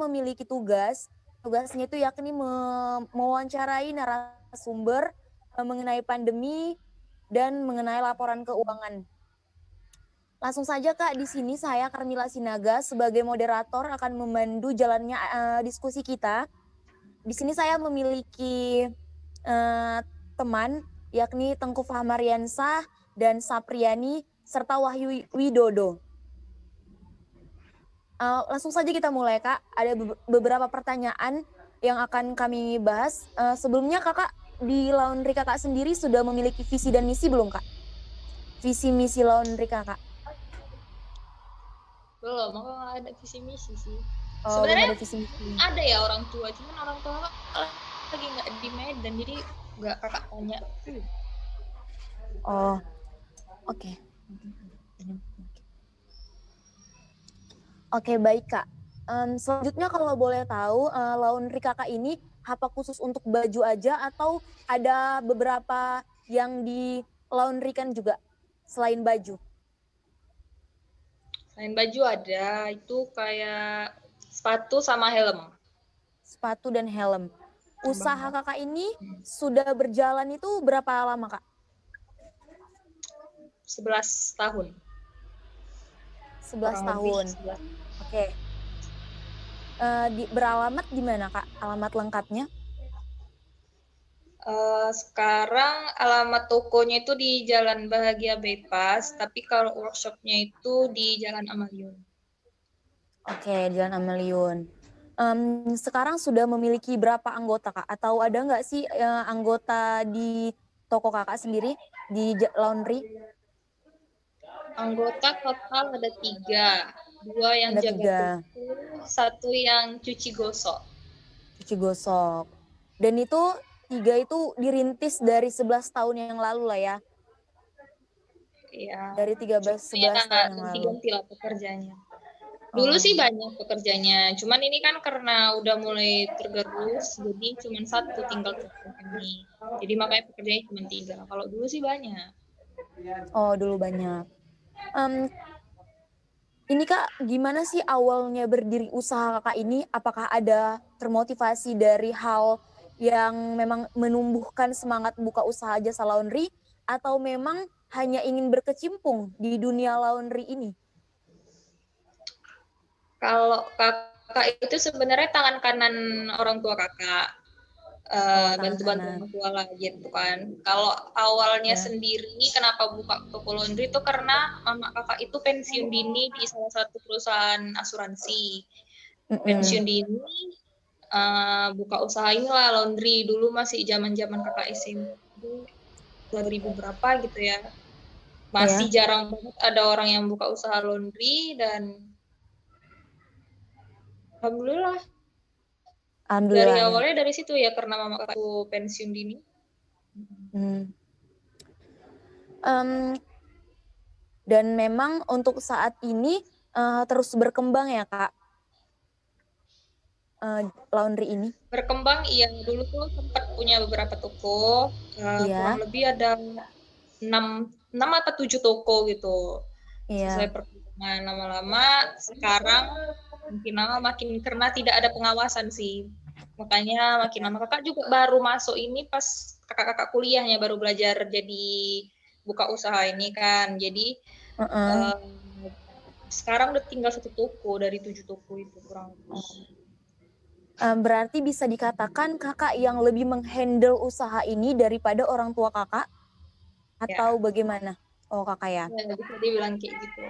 memiliki tugasnya itu yakni mewawancarai narasumber mengenai pandemi dan mengenai laporan keuangan. Langsung saja Kak, di sini saya Karmila Sinaga sebagai moderator akan memandu jalannya diskusi kita. Di sini saya memiliki teman yakni Tengku Fahmariansah dan Sapriani serta Wahyu Widodo. Langsung saja kita mulai Kak. Ada beberapa pertanyaan yang akan kami bahas. Sebelumnya Kakak di Laundry Kakak sendiri sudah memiliki visi dan misi belum Kak? Visi misi Laundry Kakak? Belum, aku nggak ada visi misi sih. Oh, belum Sebenarnya ada visi misi. ada ya orang tua, cuman orang tua lagi nggak di Medan, jadi nggak kakak tanya. Oh, oke. Oke, baik Kak. Selanjutnya kalau boleh tahu, Laundry Kakak ini apa khusus untuk baju aja atau ada beberapa yang di laundrykan juga selain baju? Selain baju ada, itu kayak sepatu sama helm. Sepatu dan helm. Usaha Banget. Kakak ini sudah berjalan itu berapa lama Kak? 11 tahun. 11 Kurang tahun. lebih 11. Oke. Beralamat di mana Kak? Alamat lengkapnya? Sekarang alamat tokonya itu di Jalan Bahagia Bypass, tapi kalau workshopnya itu di Jalan Amaliun. Oke, Jalan Amaliun. Sekarang sudah memiliki berapa anggota Kak? Atau ada nggak sih anggota di toko Kakak sendiri di laundry? Anggota total ada 3. 2 yang Ada jaga 3. toko, 1 yang cuci gosok. Cuci gosok. Dan itu 3 itu dirintis dari 11 tahun yang lalu lah ya? Iya. Dari 11 tahun yang lalu. Ganti-ganti lah pekerjaannya. Dulu sih banyak pekerjanya, cuman ini kan karena udah mulai tergerus, jadi cuma 1 tinggal toko ini. Jadi makanya pekerjaannya cuma 3. Kalau dulu sih banyak. Oh, dulu banyak. Ini Kak, gimana sih awalnya berdiri usaha Kakak ini? Apakah ada termotivasi dari hal yang memang menumbuhkan semangat buka usaha jasa laundry? Atau memang hanya ingin berkecimpung di dunia laundry ini? Kalau kakak itu sebenarnya tangan kanan orang tua kakak. Tangan Bantu-bantu kanan. orang tua lah gitu kan. Kalau awalnya Ya. sendiri kenapa buka toko laundry itu karena mama kakak itu pensiun dini di salah satu perusahaan asuransi. Pensiun dini, buka usaha inilah laundry. Dulu masih zaman-zaman kakak SMP 2000 berapa gitu ya. Masih jarang banget ada orang yang buka usaha laundry dan alhamdulillah. Dari Alhamdulillah ya. awalnya dari situ ya karena mama kakakku pensiun dini. Dan memang untuk saat ini terus berkembang ya Kak, laundry ini? Berkembang iya, dulu tuh sempat punya beberapa toko, kurang lebih ada 6 atau 7 toko gitu. Sesuai perkembangan lama-lama, sekarang makin lama makin karena tidak ada pengawasan sih. Makanya makin lama kakak juga baru masuk ini pas kakak-kakak kuliahnya baru belajar jadi buka usaha ini kan. Jadi sekarang udah tinggal 1 toko dari 7 toko itu kurang lebih. Berarti bisa dikatakan kakak yang lebih menghandle usaha ini daripada orang tua kakak? Atau bagaimana? Oh kakak ya? Ya bisa dibilang kayak gitu.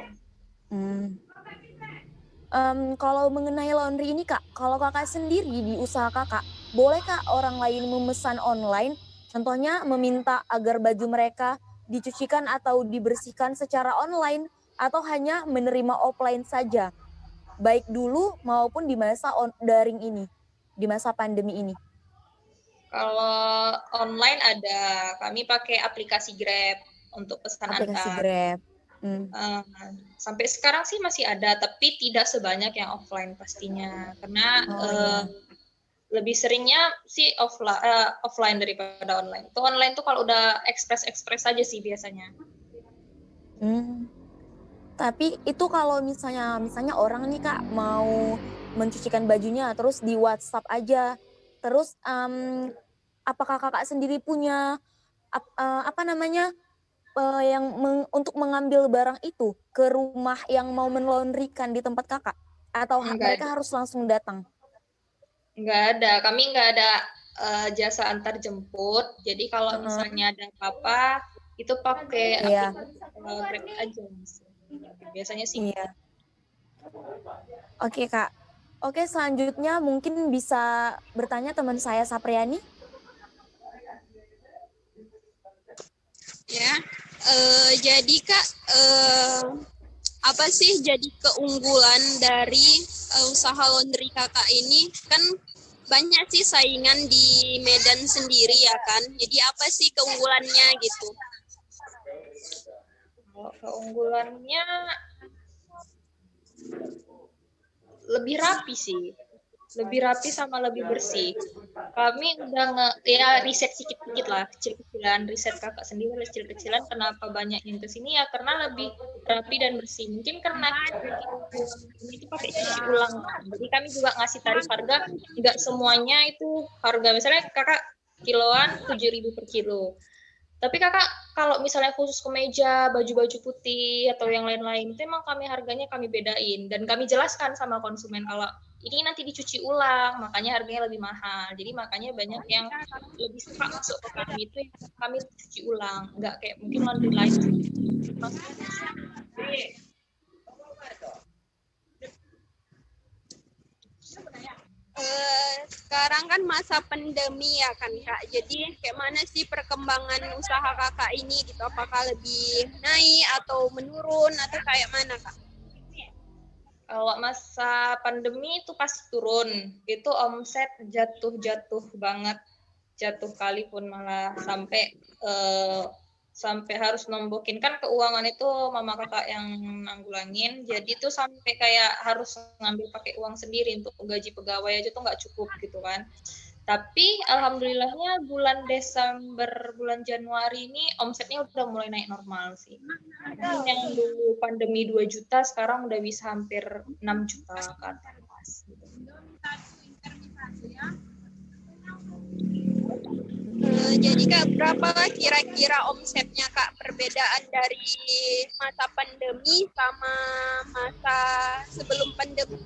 Kalau mengenai laundry ini Kak, kalau kakak sendiri di usaha kakak, boleh Kak orang lain memesan online? Contohnya meminta agar baju mereka dicucikan atau dibersihkan secara online atau hanya menerima offline saja? Baik dulu maupun di masa daring ini, di masa pandemi ini. Kalau online ada, kami pakai aplikasi Grab untuk pesan antar. Aplikasi Grab. Sampai sekarang sih masih ada, tapi tidak sebanyak yang offline pastinya. Karena lebih seringnya sih offline daripada online. Itu online tuh kalau udah ekspres saja sih biasanya. Tapi itu kalau misalnya orang nih Kak mau mencucikan bajunya, terus di WhatsApp aja. Terus apakah kakak sendiri punya untuk mengambil barang itu ke rumah yang mau menlaundrykan di tempat kakak? Atau mereka harus langsung datang? Enggak ada, kami enggak ada jasa antar jemput. Jadi kalau misalnya ada apa-apa, itu pakai aplikasi Grab aja. Biasanya sih. Iya. Oke Kak. Oke, selanjutnya mungkin bisa bertanya teman saya Sapriani. Ya, jadi Kak, apa sih jadi keunggulan dari usaha laundry kakak ini? Kan banyak sih saingan di Medan sendiri ya kan. Jadi apa sih keunggulannya gitu? Keunggulannya lebih rapi sih. Lebih rapi sama lebih bersih. Kami udah riset sedikit-sedikit lah, kecil-kecilan, riset kakak sendiri kecil-kecilan kenapa banyak yang kesini ya karena lebih rapi dan bersih. Mungkin karena ini itu pakai cuci ulang kan. Jadi kami juga ngasih tarif harga, nggak semuanya itu harga misalnya kakak kiloan 7.000 per kilo. Tapi kakak kalau misalnya khusus kemeja, baju-baju putih atau yang lain-lain itu emang harganya kami bedain dan kami jelaskan sama konsumen kalau ini nanti dicuci ulang, makanya harganya lebih mahal. Jadi makanya banyak yang lebih suka masuk ke kami itu yang kami cuci ulang, nggak kayak mungkin laundry lain. Sekarang kan masa pandemi ya kan Kak. Jadi kayak mana sih perkembangan usaha kakak ini gitu? Apakah lebih naik atau menurun atau kayak mana Kak? Kalau masa pandemi itu pasti turun. Itu omset jatuh banget. Jatuh kali pun malah sampai harus nombokin. Kan keuangan itu mama kakak yang nanggulangin. Jadi tuh sampai kayak harus ngambil pakai uang sendiri untuk gaji pegawai aja tuh nggak cukup gitu kan. Tapi alhamdulillahnya bulan Desember, bulan Januari ini omsetnya udah mulai naik normal sih. Mungkin yang dulu pandemi 2 juta, sekarang udah bisa hampir 6 juta ke atas. Jadi Kak, berapa kira-kira omsetnya Kak perbedaan dari masa pandemi sama masa sebelum pandemi?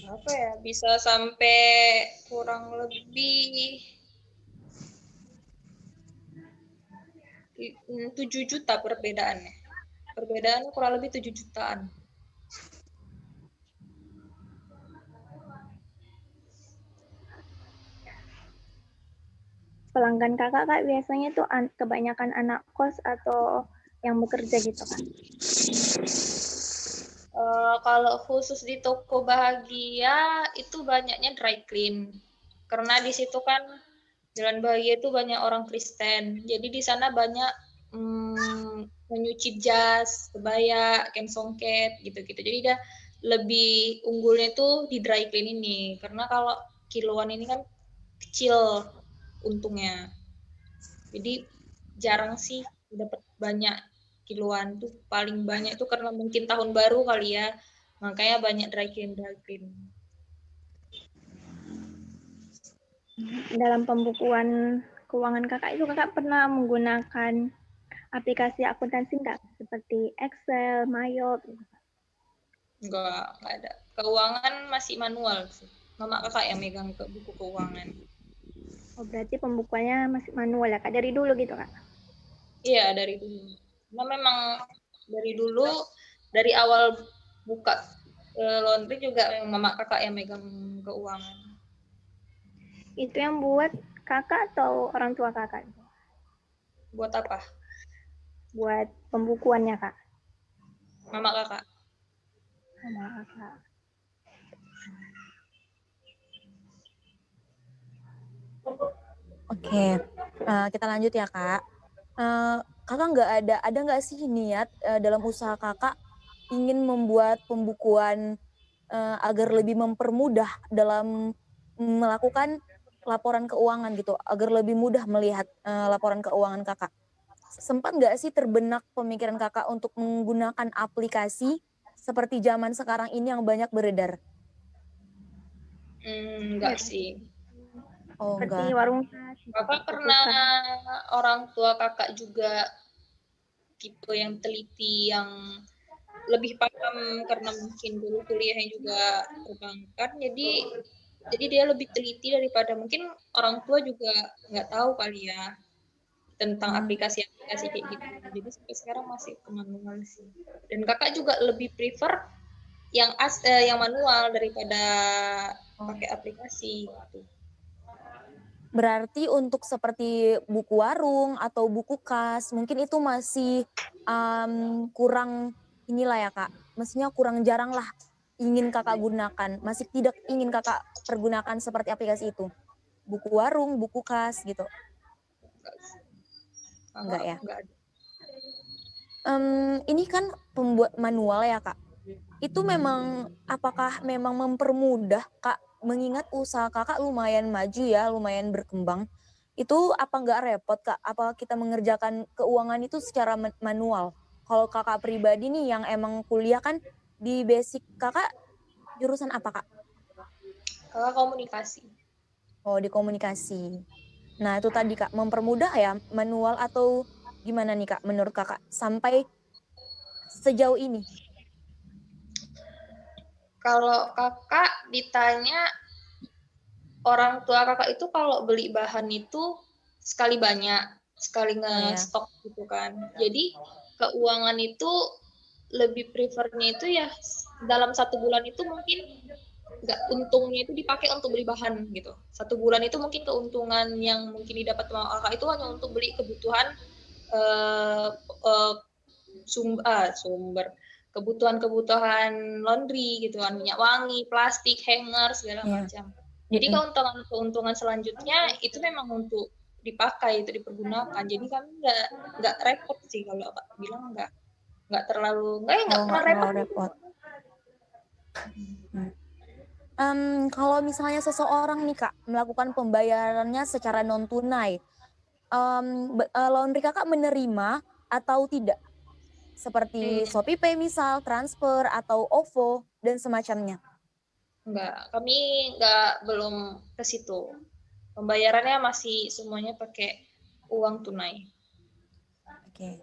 Apa ya, bisa sampai kurang lebih 7 juta perbedaannya. Perbedaannya kurang lebih 7 jutaan. Pelanggan kakak Kak biasanya tuh kebanyakan anak kos atau yang bekerja gitu Kak? Kalau khusus di toko Bahagia itu banyaknya dry clean. Karena di situ kan Jalan Bahagia itu banyak orang Kristen. Jadi di sana banyak menyuci jas, kebaya, kain songket gitu-gitu. Jadi udah lebih unggulnya itu di dry clean ini. Karena kalau kiloan ini kan kecil untungnya. Jadi jarang sih dapat banyak kiloan tuh, paling banyak itu karena mungkin tahun baru kali ya, makanya banyak dry clean. Dalam pembukuan keuangan kakak itu kakak pernah menggunakan aplikasi akuntansi nggak? Seperti Excel, Mayo? Enggak ada. Keuangan masih manual sih. Mama kakak yang megang ke buku keuangan. Oh, berarti pembukuannya masih manual ya Kak? Dari dulu gitu Kak? Iya, dari dulu. Nah, memang dari dulu, dari awal buka laundry juga mama kakak yang megang keuangan. Itu yang buat kakak atau orang tua kakak? Buat apa? Buat pembukuannya Kak? Mama kakak. Mama kakak. Oke, kita lanjut ya Kak. Kakak ada nggak sih niat dalam usaha kakak ingin membuat pembukuan agar lebih mempermudah dalam melakukan laporan keuangan gitu, agar lebih mudah melihat laporan keuangan kakak? Sempat nggak sih terbenak pemikiran kakak untuk menggunakan aplikasi seperti zaman sekarang ini yang banyak beredar? Enggak sih. Oh, Seperti enggak. warung khas. Kakak karena orang tua kakak juga tipe yang teliti, yang lebih paham karena mungkin dulu kuliahnya juga perbankan, jadi dia lebih teliti daripada mungkin orang tua juga nggak tahu kali ya tentang aplikasi-aplikasi kayak gitu. Jadi sampai sekarang masih manual sih. Dan kakak juga lebih prefer yang manual daripada pakai aplikasi gitu. Berarti untuk seperti buku warung atau buku kas, mungkin itu masih kurang inilah ya Kak, maksudnya kurang jarang lah ingin Kakak gunakan, masih tidak ingin Kakak pergunakan seperti aplikasi itu? Buku warung, buku kas gitu? Enggak ya? Enggak ada. Ini kan pembuat manual ya Kak, itu memang apakah memang mempermudah Kak? Mengingat usaha kakak lumayan maju ya, lumayan berkembang. Itu apa nggak repot Kak? Apa kita mengerjakan keuangan itu secara manual? Kalau kakak pribadi nih yang emang kuliah kan di basic kakak jurusan apa Kak? Kakak komunikasi. Oh di komunikasi. Nah itu tadi Kak, mempermudah ya manual atau gimana nih Kak menurut kakak sampai sejauh ini? Kalau kakak ditanya orang tua kakak itu kalau beli bahan itu sekali banyak, sekali nge-stok gitu kan. Jadi keuangan itu lebih prefernya itu ya dalam 1 bulan itu mungkin nggak, untungnya itu dipakai untuk beli bahan gitu. 1 bulan itu mungkin keuntungan yang mungkin didapat sama kakak itu hanya untuk beli kebutuhan sumber kebutuhan laundry gitu kan, minyak wangi, plastik, hanger segala macam. Jadi keuntungan selanjutnya itu memang untuk dipakai, itu dipergunakan. Jadi kami nggak repot sih, kalau Kak bilang nggak terlalu repot. Kalau misalnya seseorang nih Kak melakukan pembayarannya secara non tunai, laundry kakak menerima atau tidak? Seperti ShopeePay misal, transfer atau OVO dan semacamnya. Enggak, kami belum ke situ. Pembayarannya masih semuanya pakai uang tunai. Oke.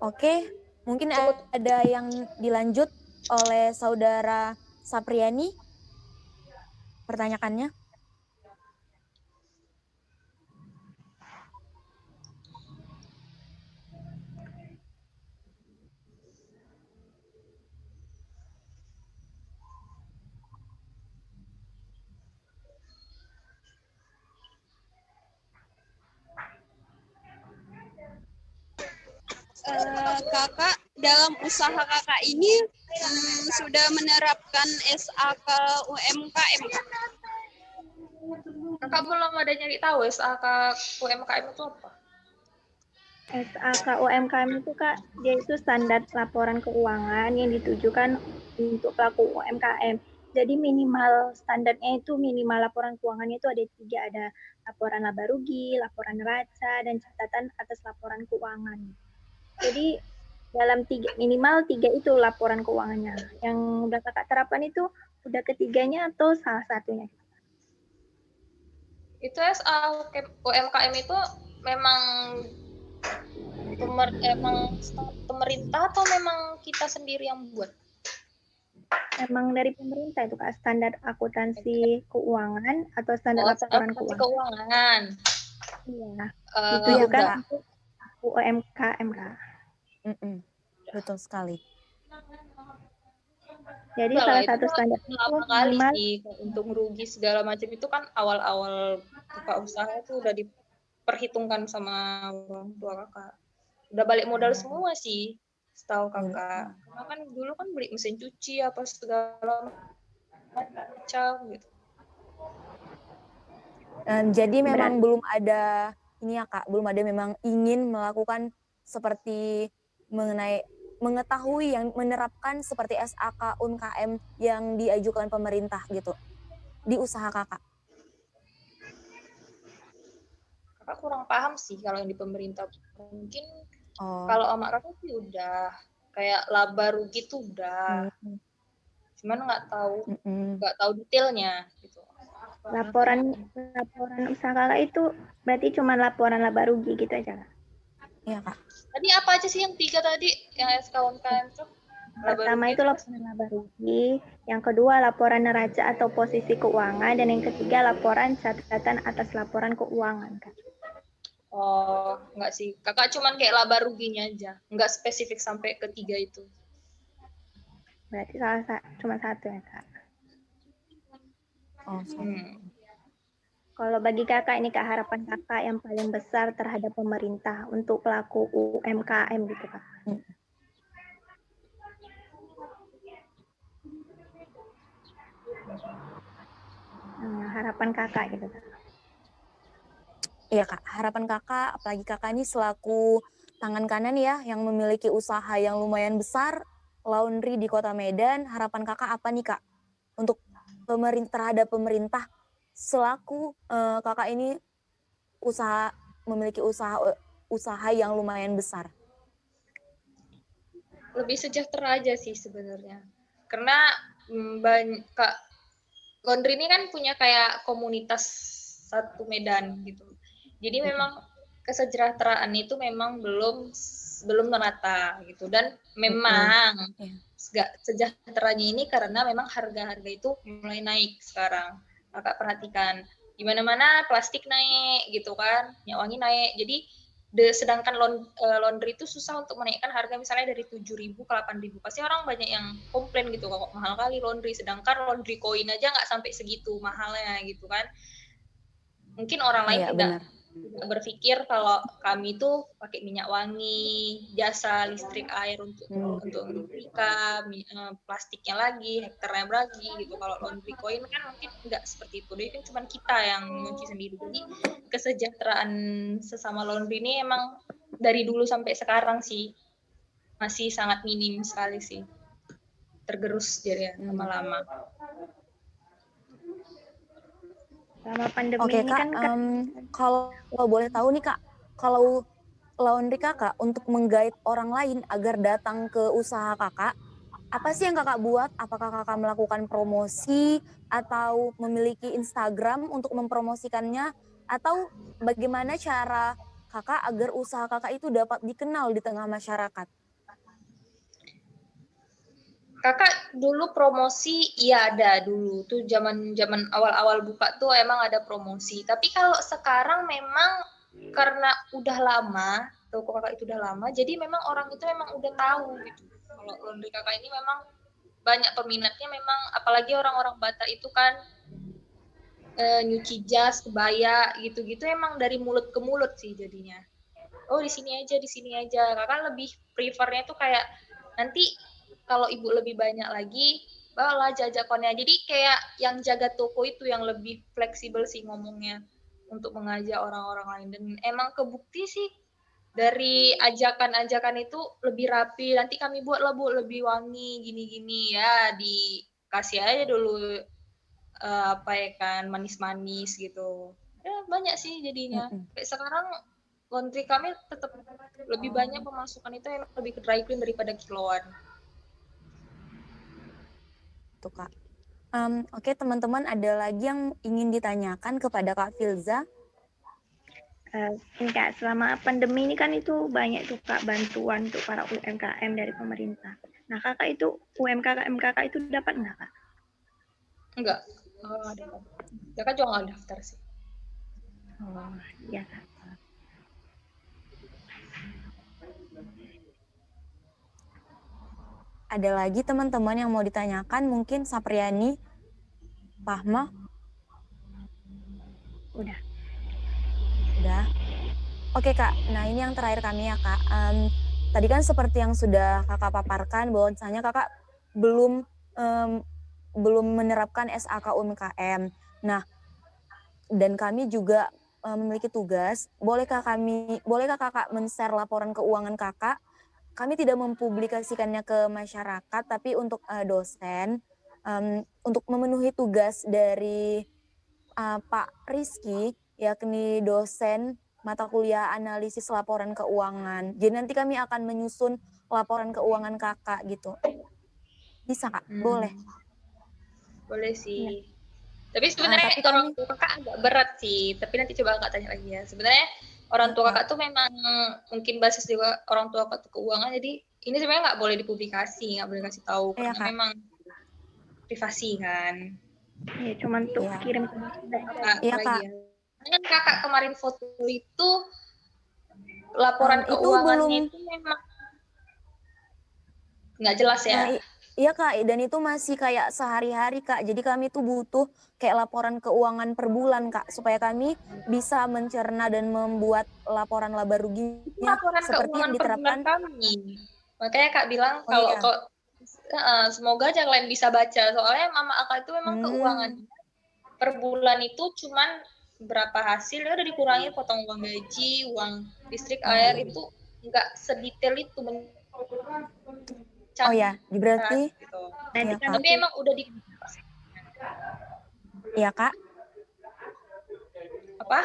Oke, mungkin ada yang dilanjut oleh saudara Sapriani pertanyaannya. Kakak dalam usaha kakak ini sudah menerapkan SAK UMKM. Kakak belum ada nyari tahu SAK UMKM itu apa? SAK UMKM itu Kak, dia itu standar laporan keuangan yang ditujukan untuk pelaku UMKM. Jadi minimal standarnya itu, minimal laporan keuangannya itu ada 3, ada laporan laba rugi, laporan neraca, dan catatan atas laporan keuangan. Jadi dalam minimal 3 itu laporan keuangannya. Yang udah kakak terapkan itu udah ketiganya atau salah satunya? Itu SAK UMKM itu memang pemerintah atau memang kita sendiri yang buat? Memang dari pemerintah itu Kak, standar akuntansi keuangan atau standar laporan keuangan. Iya. Ditujukan untuk UMKM Kak. Betul sekali. Jadi salah satu standar itu kali sih, untung rugi segala macam itu kan awal-awal buka usaha itu udah diperhitungkan sama orang tua kakak. Udah balik modal semua sih, setahu kakak. Karena kan dulu kan beli mesin cuci apa segala macam gitu. Jadi memang belum ada ini ya Kak, belum ada memang ingin melakukan seperti mengenai mengetahui yang menerapkan seperti SAK UMKM yang diajukan pemerintah gitu di usaha kakak? Kakak kurang paham sih kalau yang di pemerintah. Mungkin kalau sama kakak sih udah kayak laba rugi tuh udah. Cuman nggak tahu detailnya gitu. Laporan usaha kakak itu berarti cuma laporan laba rugi gitu aja, Kak? Iya, Kak. Tadi apa aja sih yang 3 tadi yang SK UMKM tuh? Pertama itu laporan laba rugi, yang kedua laporan neraca atau posisi keuangan, dan yang ketiga laporan catatan atas laporan keuangan, Kak. Oh, enggak sih. Kakak cuman kayak laba ruginya aja. Enggak spesifik sampai ketiga itu. Berarti cuma satu ya, Kak? Kalau bagi kakak ini, Kak, harapan kakak yang paling besar terhadap pemerintah untuk pelaku UMKM gitu, Kak? Harapan kakak gitu, Kak? Iya, Kak. Harapan kakak, apalagi kakak ini selaku tangan kanan ya, yang memiliki usaha yang lumayan besar, laundry di Kota Medan. Harapan kakak apa nih, Kak? Untuk terhadap pemerintah selaku kakak ini memiliki usaha yang lumayan besar. Lebih sejahtera aja sih sebenarnya. Karena Kak laundry ini kan punya kayak komunitas satu Medan gitu. Jadi memang kesejahteraan itu memang belum merata gitu, dan memang sejahteranya ini karena memang harga-harga itu mulai naik sekarang. Kakak perhatikan di mana-mana plastik naik gitu kan, minyak wangi naik. Jadi sedangkan laundry itu susah untuk menaikkan harga misalnya dari 7.000 ke 8.000. Pasti orang banyak yang komplain gitu, kok mahal kali laundry, sedangkan laundry koin aja nggak sampai segitu mahalnya gitu kan. Mungkin orang lain tidak berpikir kalau kami itu pakai minyak wangi, jasa listrik air untuk nyetrika, plastiknya lagi, hektarnya lagi gitu. Kalau laundry coin kan mungkin nggak seperti itu. Jadi kan cuma kita yang nyuci sendiri. Jadi kesejahteraan sesama laundry ini emang dari dulu sampai sekarang sih masih sangat minim sekali sih. Tergerus jadi lama-lama. Selama pandemi ini Kak, kan kalau boleh tahu nih Kak, kalau laundry kakak untuk menggait orang lain agar datang ke usaha kakak, apa sih yang kakak buat? Apakah kakak melakukan promosi atau memiliki Instagram untuk mempromosikannya? Atau bagaimana cara kakak agar usaha kakak itu dapat dikenal di tengah masyarakat? Kakak dulu promosi, iya ada dulu. Tuh zaman awal-awal buka tuh emang ada promosi. Tapi kalau sekarang memang karena udah lama, toko kakak itu udah lama, jadi memang orang itu memang udah tahu gitu. Kalau laundry kakak ini memang banyak peminatnya, memang apalagi orang-orang Batak itu kan nyuci jas, kebaya gitu-gitu, emang dari mulut ke mulut sih jadinya. Oh di sini aja. Kakak lebih prefernya tuh kayak nanti kalau ibu lebih banyak lagi, bawalah jajakonnya. Jadi kayak yang jaga toko itu yang lebih fleksibel sih ngomongnya untuk mengajak orang-orang lain. Dan emang kebukti sih dari ajakan-ajakan itu lebih rapi. Nanti kami buatlah Bu lebih wangi gini-gini ya, dikasih aja dulu apa ya kan manis-manis gitu. Ya banyak sih jadinya. Kayak sekarang laundry kami tetap lebih banyak pemasukan itu yang lebih ke dry clean daripada kiloan. Tuh Kak. Oke teman-teman, ada lagi yang ingin ditanyakan kepada Kak Filza? Kak, selama pandemi ini kan itu banyak tuh Kak bantuan untuk para UMKM dari pemerintah. Nah kakak itu UMKM kakak itu dapat nggak Kak? Enggak. Oh, ada. Kakak juga nggak daftar sih. Oh iya Kak. Ada lagi teman-teman yang mau ditanyakan, mungkin Sapriani, Fahma? Udah. Oke Kak, nah ini yang terakhir kami ya Kak. Tadi kan seperti yang sudah kakak paparkan, bahwasanya kakak belum menerapkan SAK UMKM. Nah, dan kami juga memiliki tugas, bolehkah kakak men-share laporan keuangan kakak kami tidak mempublikasikannya ke masyarakat, tapi untuk dosen, untuk memenuhi tugas dari Pak Rizky, yakni dosen mata kuliah analisis laporan keuangan. Jadi nanti kami akan menyusun laporan keuangan kakak gitu. Bisa kak? Boleh? Boleh sih. Tapi tapi sebenarnya orang kami, tua kakak agak berat sih. Tapi nanti coba kakak tanya lagi ya. Sebenarnya orang tua kakak tuh memang mungkin basis juga orang tua kakak tuh keuangan. Jadi ini sebenarnya nggak boleh dipublikasi, nggak boleh kasih tahu karena memang privasi kan. Iya, cuma untuk kirim ke Iya kak. Kan kakak kemarin foto itu laporan keuangannya itu memang nggak jelas ya. Iya kak, dan itu masih kayak sehari-hari kak. Jadi kami tuh butuh kayak laporan keuangan per bulan kak, supaya kami bisa mencerna dan membuat laporan laba ruginya seperti yang diterapkan. Kami. Makanya kak bilang kalau semoga aja kalian bisa baca. Soalnya mama akak itu memang keuangan per bulan itu cuman berapa hasil udah dikurangi potong uang gaji, uang listrik, air itu nggak sedetail itu. Oh ya, berarti gitu. Tapi emang udah di. Iya kak. Apa?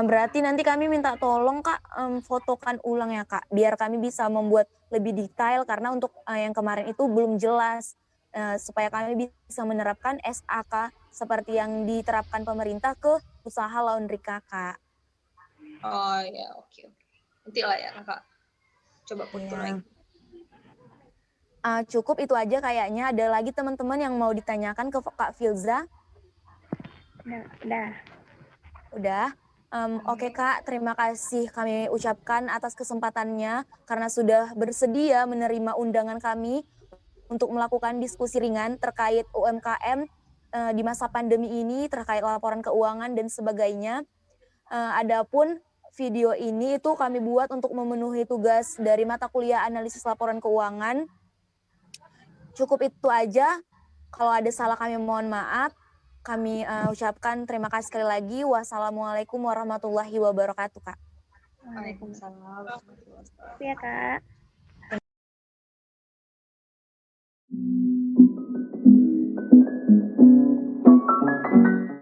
Berarti nanti kami minta tolong kak fotokan ulang ya kak, biar kami bisa membuat lebih detail karena untuk yang kemarin itu belum jelas, supaya kami bisa menerapkan SAK seperti yang diterapkan pemerintah ke usaha laundry kakak. Oh ya, oke. Nanti lah ya kakak coba foto lagi. Cukup itu aja kayaknya. Ada lagi teman-teman yang mau ditanyakan ke Kak Filza? Udah. Oke Kak, terima kasih kami ucapkan atas kesempatannya karena sudah bersedia menerima undangan kami untuk melakukan diskusi ringan terkait UMKM di masa pandemi ini, terkait laporan keuangan dan sebagainya. Adapun video ini itu kami buat untuk memenuhi tugas dari mata kuliah analisis laporan keuangan. Cukup itu aja. Kalau ada salah kami mohon maaf. Kami ucapkan terima kasih sekali lagi. Wassalamualaikum warahmatullahi wabarakatuh, Kak. Waalaikumsalam. Iya, Kak.